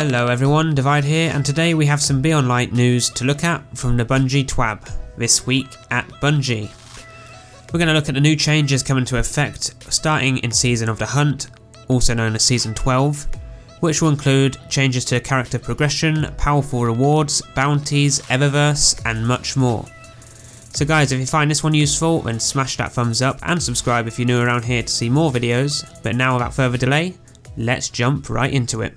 Hello everyone, Divide here, and today we have some Beyond Light news to look at from the Bungie TWAB, this week at Bungie. We're going to look at the new changes coming into effect starting in Season of the Hunt, also known as Season 12, which will include changes to character progression, powerful rewards, bounties, Eververse, and much more. So guys, if you find this one useful, then smash that thumbs up and subscribe if you're new around here to see more videos, but now without further delay, let's jump right into it.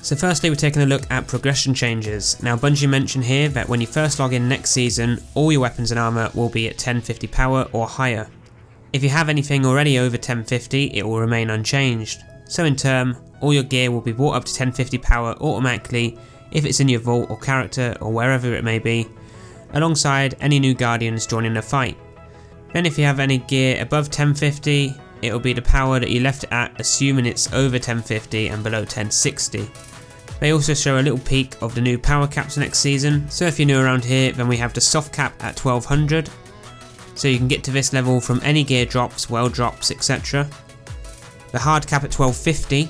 So firstly, we're taking a look at progression changes. Now Bungie mentioned here that when you first log in next season, all your weapons and armour will be at 1050 power or higher. If you have anything already over 1050, it will remain unchanged. So in turn, all your gear will be brought up to 1050 power automatically if it's in your vault or character or wherever it may be, alongside any new guardians joining the fight. Then if you have any gear above 1050, it will be the power that you left it at, assuming it's over 1050 and below 1060. They also show a little peek of the new power caps next season, so if you're new around here, then we have the soft cap at 1200, so you can get to this level from any gear drops, well drops, etc. The hard cap at 1250,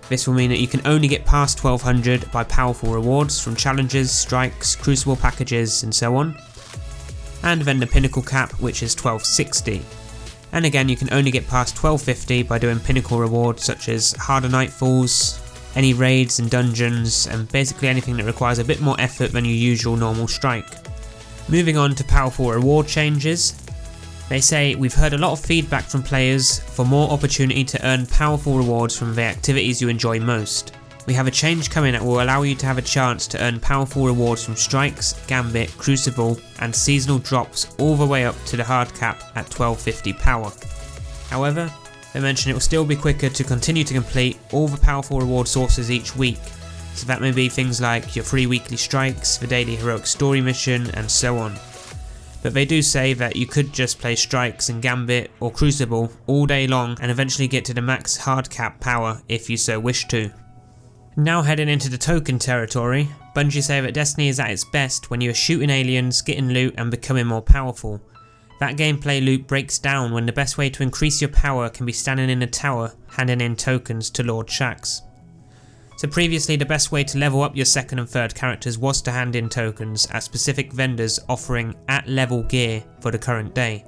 this will mean that you can only get past 1200 by powerful rewards from challenges, strikes, crucible packages and so on. And then the pinnacle cap, which is 1260. And again, you can only get past 1250 by doing pinnacle rewards such as harder nightfalls, any raids and dungeons, and basically anything that requires a bit more effort than your usual normal strike. Moving on to powerful reward changes. They say, we've heard a lot of feedback from players for more opportunity to earn powerful rewards from the activities you enjoy most. We have a change coming that will allow you to have a chance to earn powerful rewards from strikes, gambit, crucible and seasonal drops all the way up to the hard cap at 1250 power. However, they mention it will still be quicker to continue to complete all the powerful reward sources each week, so that may be things like your free weekly strikes, the daily heroic story mission and so on. But they do say that you could just play strikes and gambit or crucible all day long and eventually get to the max hard cap power if you so wish to. Now heading into the token territory, Bungie say that Destiny is at its best when you are shooting aliens, getting loot and becoming more powerful. That gameplay loop breaks down when the best way to increase your power can be standing in a tower handing in tokens to Lord Shaxx. So previously the best way to level up your second and third characters was to hand in tokens at specific vendors offering at level gear for the current day.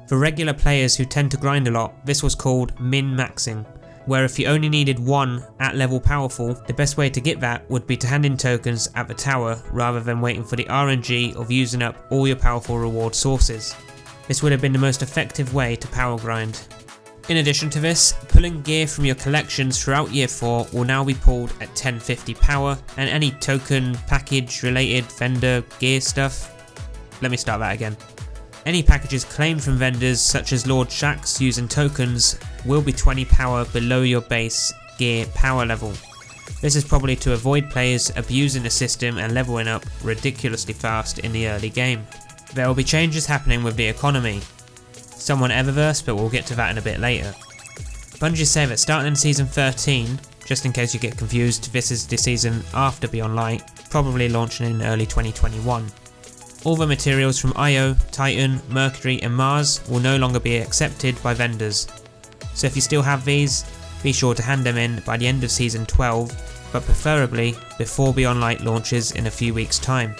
For regular players who tend to grind a lot, this was called min-maxing, where if you only needed one at level powerful, the best way to get that would be to hand in tokens at the tower rather than waiting for the RNG of using up all your powerful reward sources. This would have been the most effective way to power grind. In addition to this, pulling gear from your collections throughout year 4 will now be pulled at 1050 power, and any token, package related vendor gear stuff. Let me start that again. Any packages claimed from vendors such as Lord Shaxx using tokens will be 20 power below your base gear power level. This is probably to avoid players abusing the system and leveling up ridiculously fast in the early game. There will be changes happening with the economy. Some on Eververse, but we'll get to that in a bit later. Bungie say that starting in Season 13, just in case you get confused, this is the season after Beyond Light, probably launching in early 2021. All the materials from Io, Titan, Mercury and Mars will no longer be accepted by vendors. So if you still have these, be sure to hand them in by the end of Season 12, but preferably before Beyond Light launches in a few weeks' time.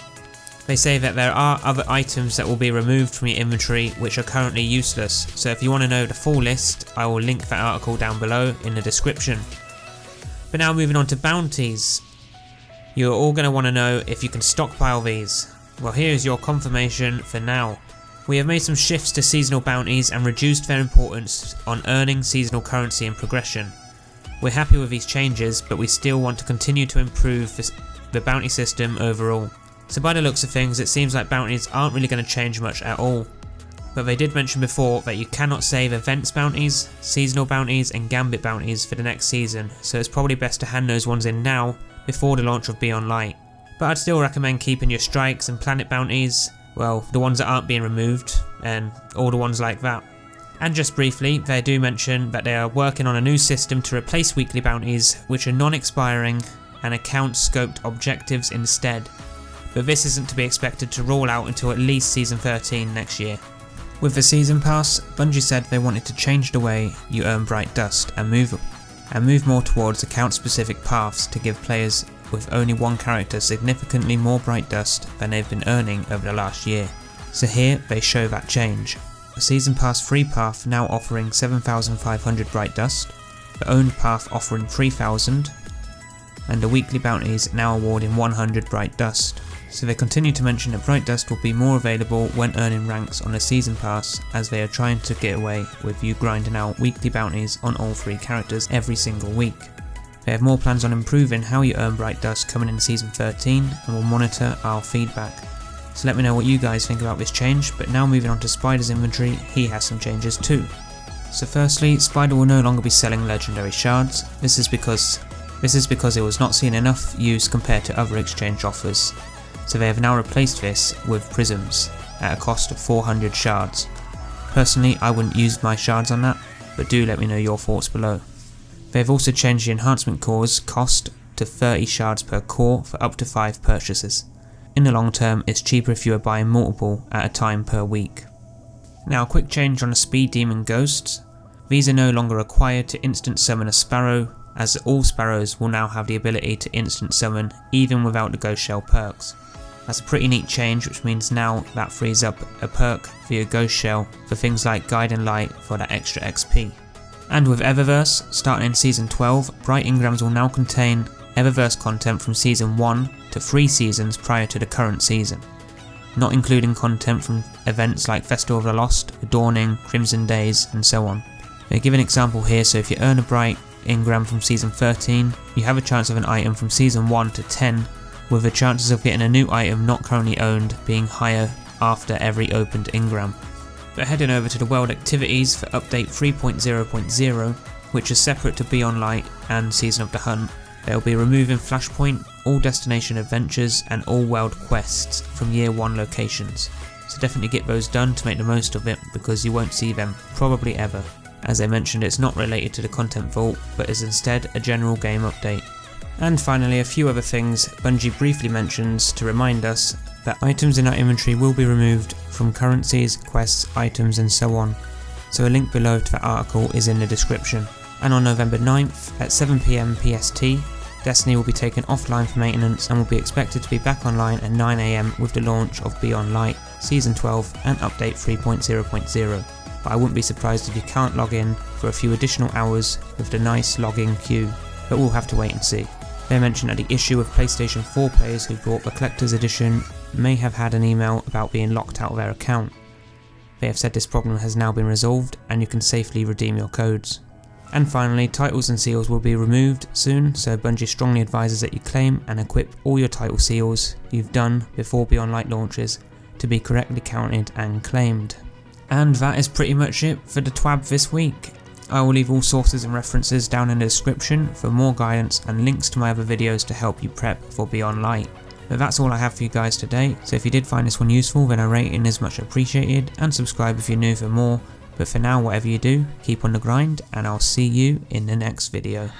They say that there are other items that will be removed from your inventory which are currently useless, so if you want to know the full list, I will link that article down below in the description. But now moving on to bounties. You're all going to want to know if you can stockpile these. Well, here's your confirmation for now. We have made some shifts to seasonal bounties and reduced their importance on earning seasonal currency and progression. We're happy with these changes, but we still want to continue to improve the bounty system overall. So by the looks of things, it seems like bounties aren't really going to change much at all. But they did mention before that you cannot save events bounties, seasonal bounties and gambit bounties for the next season, so it's probably best to hand those ones in now before the launch of Beyond Light. But I'd still recommend keeping your strikes and planet bounties, well, the ones that aren't being removed, and all the ones like that. And just briefly, they do mention that they are working on a new system to replace weekly bounties, which are non-expiring and account scoped objectives instead. But this isn't to be expected to roll out until at least Season 13 next year. With the Season Pass, Bungie said they wanted to change the way you earn Bright Dust and move more towards account-specific paths to give players with only one character significantly more Bright Dust than they've been earning over the last year. So here they show that change. A Season Pass free path now offering 7,500 Bright Dust, the owned path offering 3,000, and the weekly bounties now awarding 100 Bright Dust. So they continue to mention that Bright Dust will be more available when earning ranks on the Season Pass, as they are trying to get away with you grinding out weekly bounties on all 3 characters every single week. They have more plans on improving how you earn Bright Dust coming in Season 13 and will monitor our feedback. So let me know what you guys think about this change, but now moving on to Spider's inventory, he has some changes too. So firstly, Spider will no longer be selling legendary shards. This is because it was not seeing enough use compared to other exchange offers. So they have now replaced this with prisms at a cost of 400 shards. Personally, I wouldn't use my shards on that, but do let me know your thoughts below. They have also changed the enhancement cores cost to 30 shards per core for up to 5 purchases. In the long term, it's cheaper if you are buying multiple at a time per week. Now a quick change on the speed demon ghosts. These are no longer required to instant summon a Sparrow, as all Sparrows will now have the ability to instant summon even without the ghost shell perks. That's a pretty neat change, which means now that frees up a perk via ghost shell for things like Guiding Light for that extra XP. And with Eververse, starting in Season 12, Bright Engrams will now contain Eververse content from Season 1 to 3 seasons prior to the current season, not including content from events like Festival of the Lost, Dawning, Crimson Days and so on. They give an example here, so if you earn a Bright Engram from Season 13, you have a chance of an item from Season 1 to 10, with the chances of getting a new item not currently owned being higher after every opened Engram. But heading over to the world activities for update 3.0.0, which is separate to Beyond Light and Season of the Hunt, they'll be removing Flashpoint, all destination adventures and all world quests from Year 1 locations. So definitely get those done to make the most of it, because you won't see them probably ever. As I mentioned, it's not related to the content vault, but is instead a general game update. And finally, a few other things Bungie briefly mentions to remind us that items in our inventory will be removed from currencies, quests, items and so on. So a link below to that article is in the description. And on November 9th at 7 PM PST, Destiny will be taken offline for maintenance and will be expected to be back online at 9 AM with the launch of Beyond Light, Season 12 and update 3.0.0. But I wouldn't be surprised if you can't log in for a few additional hours with the nice login queue, but we'll have to wait and see. They mentioned that the issue with PlayStation 4 players who bought the Collector's Edition may have had an email about being locked out of their account. They have said this problem has now been resolved and you can safely redeem your codes. And finally, titles and seals will be removed soon, so Bungie strongly advises that you claim and equip all your title seals you've done before Beyond Light launches to be correctly counted and claimed. And that is pretty much it for the TWAB this week. I will leave all sources and references down in the description for more guidance and links to my other videos to help you prep for Beyond Light. But that's all I have for you guys today, so if you did find this one useful, then a rating is much appreciated, and subscribe if you're new for more. But for now, whatever you do, keep on the grind, and I'll see you in the next video.